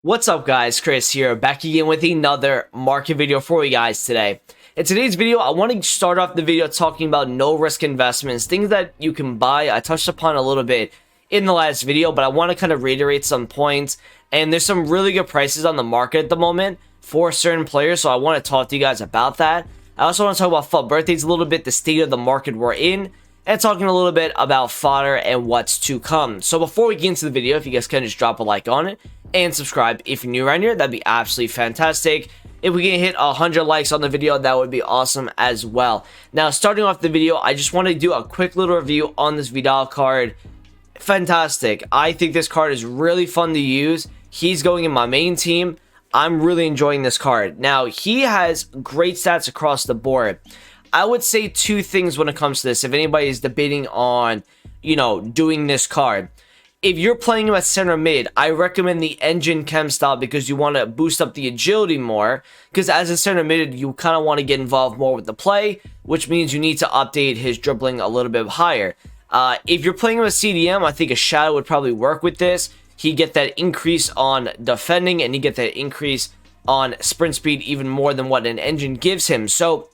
What's up guys, Chris here, back again with another market video for you guys today. In today's video, I want to start off the video talking about no risk investments, things that you can buy. I touched upon a little bit in the last video, but I want to kind of reiterate some points. And there's some really good prices on the market at the moment for certain players, so I want to talk to you guys about that. I also want to talk about FUT birthdays a little bit, the state of the market we're in, and talking a little bit about fodder and what's to come. So before we get into the video, if you guys can just drop a like on it and subscribe if you're new around here, that'd be absolutely fantastic. If we can hit 100 likes on the video, that would be awesome as well. Now, starting off the video, I just want to do a quick little review on this Vidal card. Fantastic. I think this card is really fun to use. He's going in my main team. I'm really enjoying this card. Now, he has great stats across the board. I would say two things when it comes to this, if anybody is debating on, doing this card. If you're playing him at center mid, I recommend the engine chem style because you want to boost up the agility more. Because as a center mid, you kind of want to get involved more with the play, which means you need to update his dribbling a little bit higher. If you're playing him with CDM, I think a shadow would probably work with this. He get that increase on defending and you get that increase on sprint speed even more than what an engine gives him. So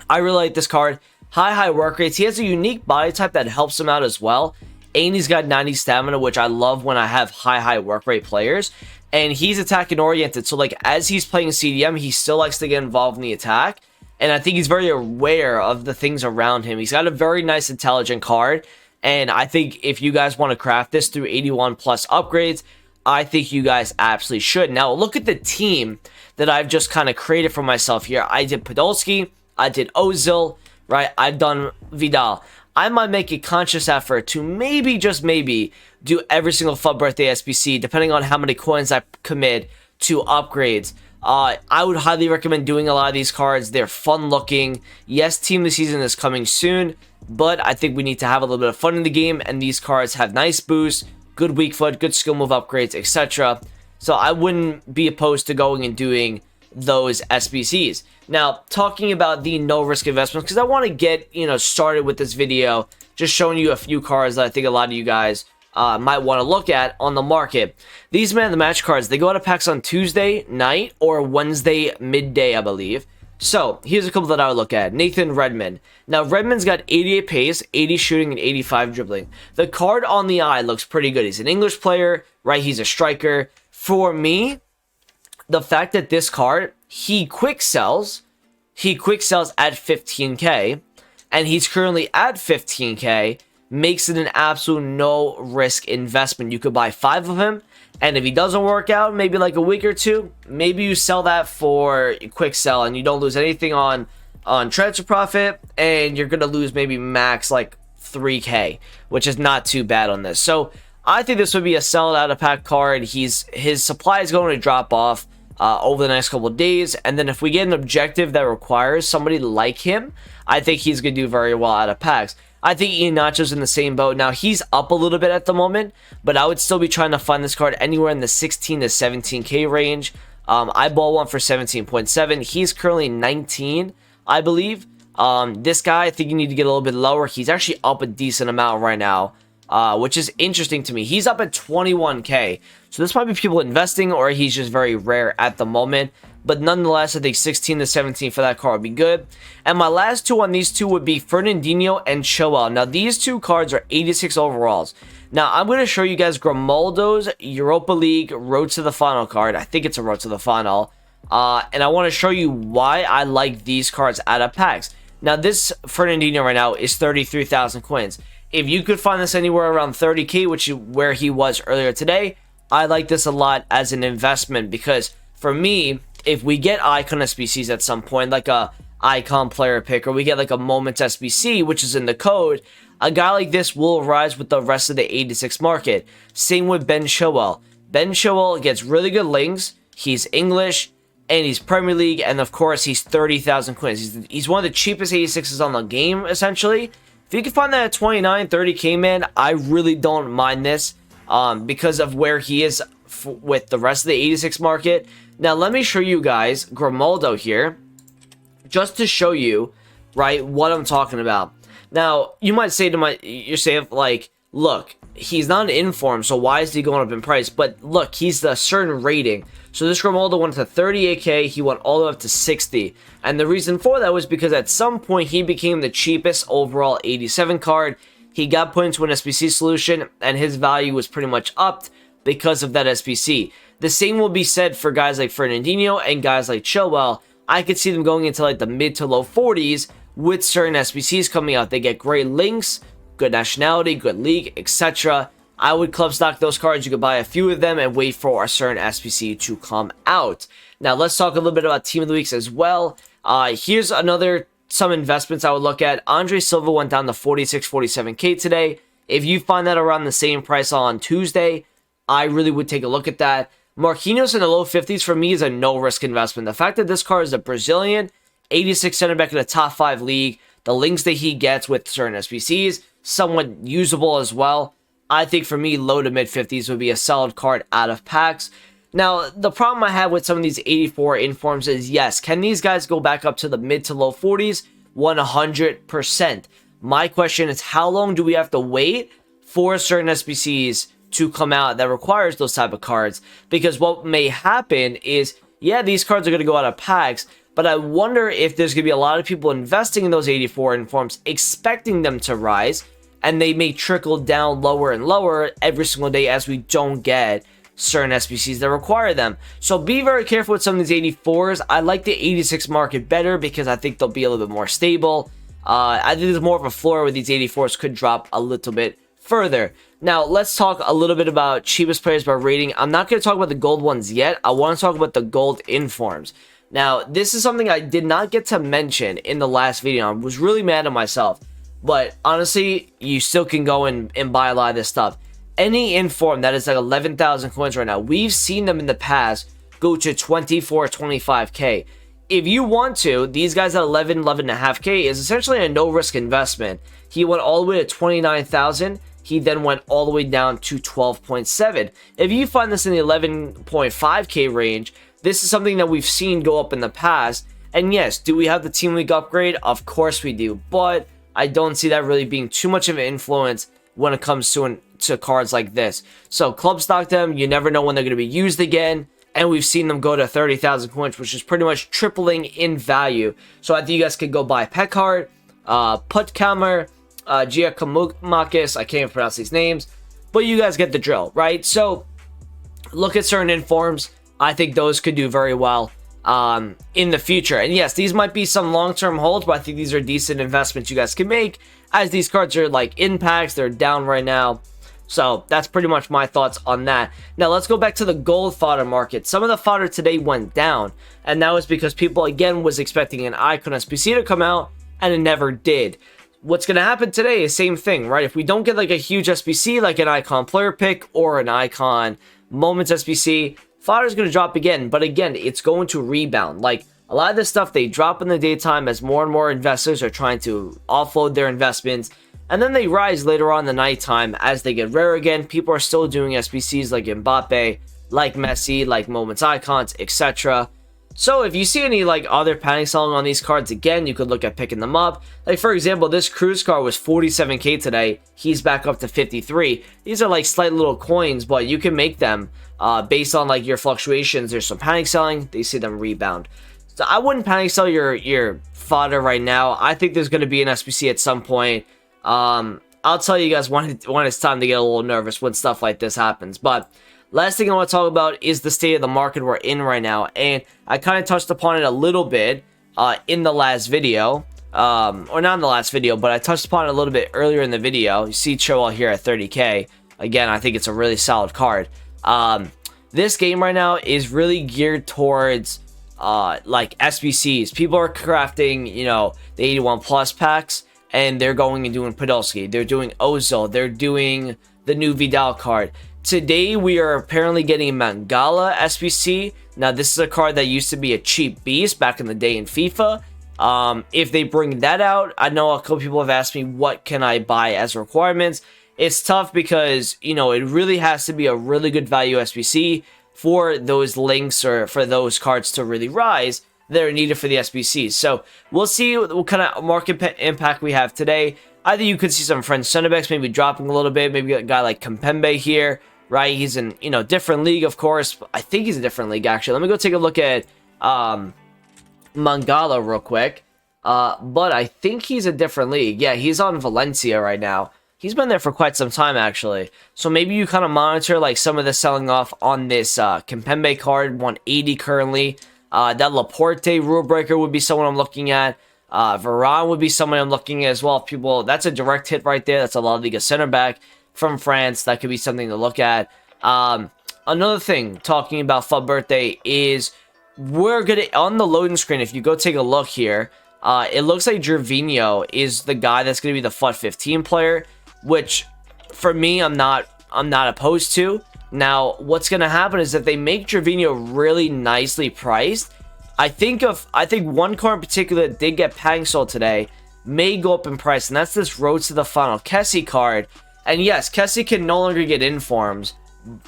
I really like this card. High work rates. He has a unique body type that helps him out as well. And he's got 90 stamina, which I love when I have high work rate players. And he's attacking oriented. So like as he's playing CDM, he still likes to get involved in the attack. And I think he's very aware of the things around him. He's got a very nice intelligent card. And I think if you guys want to craft this through 81 plus upgrades, I think you guys absolutely should. Now look at the team that I've just kind of created for myself here. I did Podolski. I did Ozil, right? I've done Vidal. I might make a conscious effort to maybe, just maybe, do every single FUT birthday SBC, depending on how many coins I commit to upgrades. I would highly recommend doing a lot of these cards. They're fun looking. Yes, Team of the Season is coming soon, but I think we need to have a little bit of fun in the game, and these cards have nice boosts, good weak foot, good skill move upgrades, etc. So I wouldn't be opposed to going and doing those SBCs. Now, talking about the no risk investments, because I want to get started with this video, just showing you a few cards that I think a lot of you guys might want to look at on the market. These man of the match cards, they go out of packs on Tuesday night or Wednesday midday, I believe. So here's a couple that I would look at. Nathan Redmond. Now Redmond's got 88 pace, 80 shooting, and 85 dribbling. The card on the eye looks pretty good. He's an English player, right? He's a striker. For me, the fact that this card, he quick sells at 15k, and he's currently at 15k, makes it an absolute no risk investment. You could buy 5 of him, and if he doesn't work out, maybe like a week or two, maybe you sell that for a quick sell, and you don't lose anything on transfer profit, and you're gonna lose maybe max like 3k, which is not too bad on this. So I think this would be a sell out of pack card. His supply is going to drop off over the next couple of days, and then if we get an objective that requires somebody like him, I think he's going to do very well out of packs. I think Ian Nacho's in the same boat. Now, he's up a little bit at the moment, but I would still be trying to find this card anywhere in the 16 to 17k range. I bought one for 17.7. He's currently 19, I believe. This guy, I think you need to get a little bit lower. He's actually up a decent amount right now, which is interesting to me. He's up at 21k. So this might be people investing, or he's just very rare at the moment. But nonetheless, I think 16 to 17 for that card would be good. And my last two on these two would be Fernandinho and Chilwell. Now, these two cards are 86 overalls. Now, I'm going to show you guys Grimaldo's Europa League Road to the Final card. I think it's a Road to the Final. And I want to show you why I like these cards out of packs. Now, this Fernandinho right now is 33,000 coins. If you could find this anywhere around 30k, which is where he was earlier today, I like this a lot as an investment, because for me, if we get icon SBCs at some point, like a icon player pick, or we get like a moments SBC, which is in the code, a guy like this will rise with the rest of the 86 market. Same with Ben Chilwell. Ben Chilwell gets really good links. He's English, and he's Premier League, and of course, he's 30,000 coins. He's one of the cheapest 86s on the game, essentially. If you can find that at 29, 30k, man, I really don't mind this because of where he is with the rest of the 86 market. Now, let me show you guys Grimaldo here, just to show you, right, what I'm talking about. Now, you might say to you're saying, like, look, he's not in form, so why is he going up in price? But look, he's the certain rating. So this Grimaldo went to 38k, he went all the way up to 60. And the reason for that was because at some point he became the cheapest overall 87 card. He got put into an SBC solution, and his value was pretty much upped because of that SBC. The same will be said for guys like Fernandinho and guys like Chilwell. I could see them going into like the mid to low 40s with certain SBCs coming out. They get great links, good nationality, good league, etc. I would club stock those cards. You could buy a few of them and wait for a certain SBC to come out. Now let's talk a little bit about Team of the Weeks as well. Here's some investments I would look at. Andre Silva went down to 46, 47k today. If you find that around the same price on Tuesday, I really would take a look at that. Marquinhos in the low 50s for me is a no-risk investment. The fact that this card is a Brazilian, 86 center back in the top 5 league, the links that he gets with certain SBCs, somewhat usable as well. I think for me, low to mid 50s would be a solid card out of packs. Now, the problem I have with some of these 84 informs is, yes, can these guys go back up to the mid to low 40s? 100%. My question is, how long do we have to wait for certain SBCs to come out that requires those type of cards? Because what may happen is, yeah, these cards are going to go out of packs, but I wonder if there's going to be a lot of people investing in those 84 informs, expecting them to rise, and they may trickle down lower and lower every single day as we don't get certain SBCs that require them. So be very careful with some of these 84s. I like the 86 market better because I think they'll be a little bit more stable. I think there's more of a floor where these 84s could drop a little bit further. Now, let's talk a little bit about cheapest players by rating. I'm not going to talk about the gold ones yet. I want to talk about the gold informs. Now, this is something I did not get to mention in the last video. I was really mad at myself. But honestly, you still can go and buy a lot of this stuff. Any inform that is like 11,000 coins right now, we've seen them in the past go to 24, 25k. If you want to, these guys at 11.5k is essentially a no-risk investment. He went all the way to 29,000. He then went all the way down to 12.7. If you find this in the 11.5k range, this is something that we've seen go up in the past. And yes, do we have the Team League upgrade? Of course we do. But I don't see that really being too much of an influence when it comes to cards like this. So club stock them. You never know when they're going to be used again. And we've seen them go to 30,000 coins, which is pretty much tripling in value. So I think you guys could go buy Peckhard, Puttkamer, Giacomakis. I can't even pronounce these names. But you guys get the drill, right? So look at certain informs. I think those could do very well in the future. And yes, these might be some long-term holds, but I think these are decent investments you guys can make, as these cards are like impacts. They're down right now. So that's pretty much my thoughts on that. Now let's go back to the gold fodder market. Some of the fodder today went down, and that was because people again was expecting an icon SBC to come out, and it never did. What's going to happen today is same thing, right? If we don't get like a huge SBC, like an icon player pick or an icon moments SBC, fodder is going to drop again. But again, it's going to rebound. Like a lot of this stuff, they drop in the daytime as more and more investors are trying to offload their investments. And then they rise later on in the nighttime as they get rare again. People are still doing SBCs like Mbappe, like Messi, like moments icons, etc. So if you see any like other panic selling on these cards, again, you could look at picking them up. Like for example, this Cruz card was 47k today. He's back up to 53. These are like slight little coins, but you can make them based on like your fluctuations. There's some panic selling. They see them rebound. So I wouldn't panic sell your fodder right now. I think there's going to be an SBC at some point. I'll tell you guys when it's time to get a little nervous when stuff like this happens. But last thing I want to talk about is the state of the market we're in right now. And I kind of touched upon it a little bit in the last video. Or not in the last video, but I touched upon it a little bit earlier in the video. You see Chilwell here at 30k. Again, I think it's a really solid card. This game right now is really geared towards like SBCs. People are crafting, you know, the 81 plus packs. And they're going and doing Podolski. They're doing Ozil. They're doing the new Vidal card. Today, we are apparently getting Mangala SBC. Now, this is a card that used to be a cheap beast back in the day in FIFA. If they bring that out, I know a couple people have asked me, what can I buy as requirements? It's tough because, you know, it really has to be a really good value SBC for those links or for those cards to really rise that are needed for the SBCs. So we'll see what kind of market impact we have today. I think you could see some French center backs maybe dropping a little bit. Maybe a guy like Kimpembe here, right? He's in, different league, of course. I think he's a different league, actually. Let me go take a look at Mangala real quick. But I think he's a different league. Yeah, he's on Valencia right now. He's been there for quite some time, actually. So maybe you kind of monitor like some of the selling off on this Kimpembe card, 180 currently. That Laporte rule breaker would be someone I'm looking at. Varane would be someone I'm looking at as well. People, that's a direct hit right there. That's a La Liga center back from France. That could be something to look at. Another thing, talking about FUT Birthday, is we're going to, on the loading screen, if you go take a look here, it looks like Gervinho is the guy that's going to be the FUT 15 player, which for me, I'm not opposed to. Now, what's going to happen is that they make Gervinho really nicely priced. I think one card in particular that did get pang sold today may go up in price, and that's this Road to the Final Kessie card. And yes, Kessie can no longer get informs,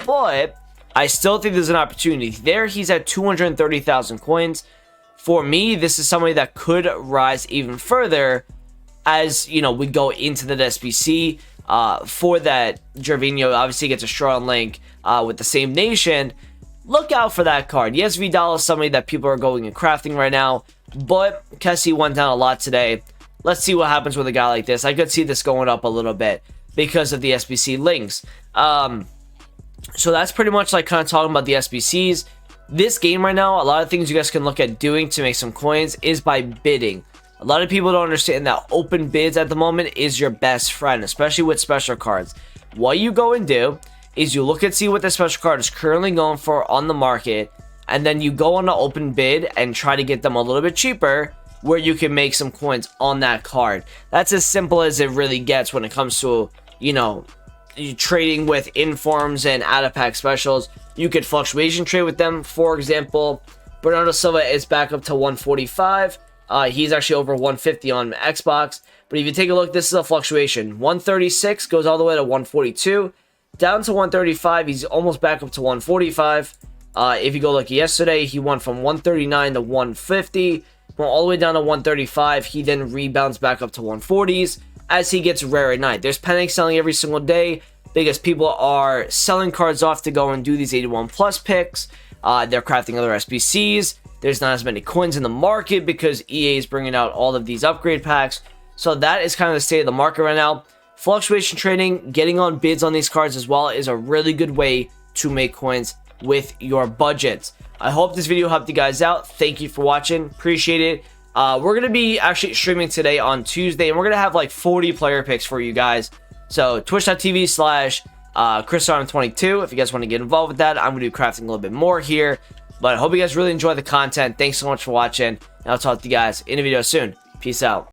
but I still think there's an opportunity. There, he's at 230,000 coins. For me, this is somebody that could rise even further as, we go into the SBC. For that, Gervinho obviously gets a strong link with the same nation. Look out for that card. Yes, Vidal is somebody that people are going and crafting right now, but Kessie went down a lot today. Let's see what happens with a guy like this. I could see this going up a little bit because of the SBC links. So that's pretty much like kind of talking about the SBCs. This game right now, a lot of things you guys can look at doing to make some coins is by bidding. A lot of people don't understand that open bids at the moment is your best friend, especially with special cards. What you go and do is you look and see what the special card is currently going for on the market, and then you go on an open bid and try to get them a little bit cheaper where you can make some coins on that card. That's as simple as it really gets when it comes to, trading with informs and out-of-pack specials. You could fluctuation trade with them. For example, Bernardo Silva is back up to 145. He's actually over 150 on Xbox. But if you take a look, this is a fluctuation. 136 goes all the way to 142. Down to 135, he's almost back up to 145. If you go look yesterday, he went from 139 to 150. Went all the way down to 135. He then rebounds back up to 140s as he gets rare at night. There's panic selling every single day because people are selling cards off to go and do these 81 plus picks. They're crafting other SBCs. There's not as many coins in the market because EA is bringing out all of these upgrade packs. So that is kind of the state of the market right now. Fluctuation trading, getting on bids on these cards as well, is a really good way to make coins with your budgets. I hope this video helped you guys out. Thank you for watching. Appreciate it. We're going to be actually streaming today on Tuesday, and we're going to have like 40 player picks for you guys. So twitch.tv/ChrisArm22 if you guys want to get involved with that. I'm going to be crafting a little bit more here. But I hope you guys really enjoy the content. Thanks so much for watching, and I'll talk to you guys in a video soon. Peace out.